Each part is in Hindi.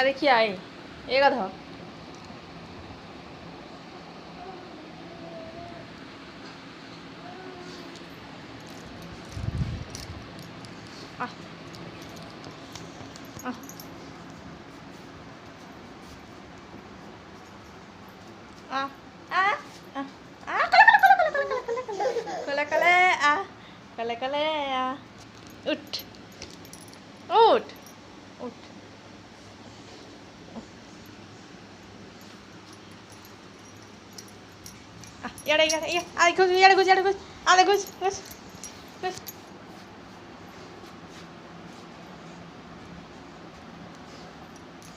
देखिए आई ये कथा कले उठ उठ उठ याडे याडे ये आ घुस याडे घुस आ घुस घुस घुस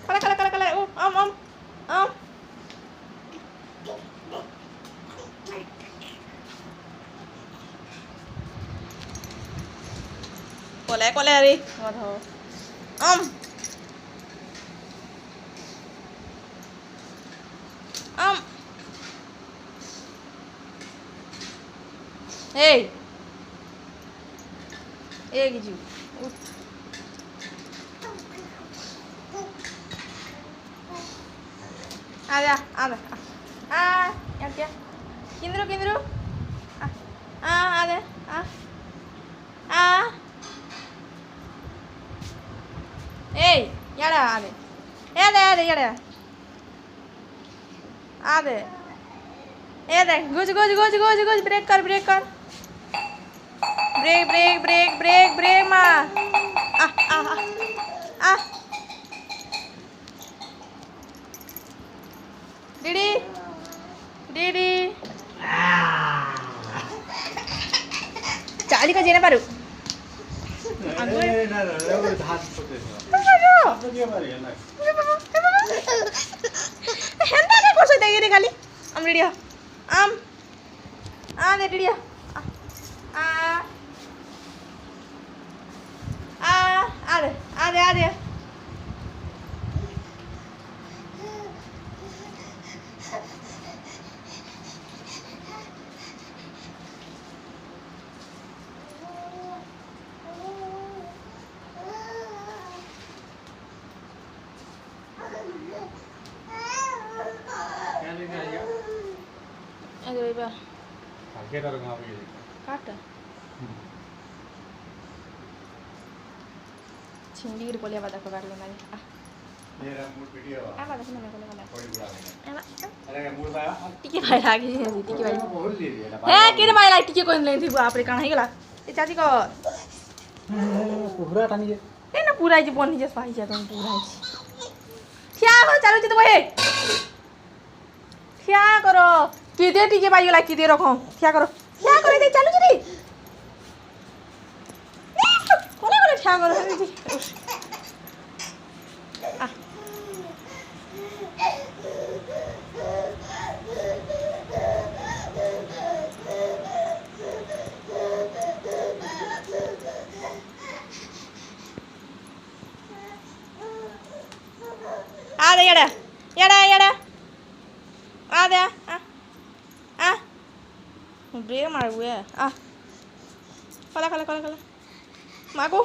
कले ओ आम कोले रे गाधो आम Hey! Hey, Giju. Ada. Yang kia. Kindru. Ada. Hey, yada ada. Yada. Ada. Guj, break कर ब्रेक मार डीडी चाली का जेने पारू खाली आम रेडिया आम दे रेडिया आ अरे बाबा आगे डर कहाँ पे काट छिंडी के बोलिया बात को काट लेना मेरा मूड वीडियो आ बात सुन ले बोले थोड़ी बुरा है अरे मूड पाया टिके भाई आगे टिके भाई बोल ले हे केने भाई ला टिके कोन लेन थी बाप रे काना हे गेला ए चाची को पूरा टानी है ए ना पूरा जी बन जे पाई जा तुम पूरा जी क्या करो चालू छी तो भाई क्या करो किदे टिके भाई ला किदे रखो क्या करो दे चालू छी कोले क्या करो ada yada ada break mar gue kala maku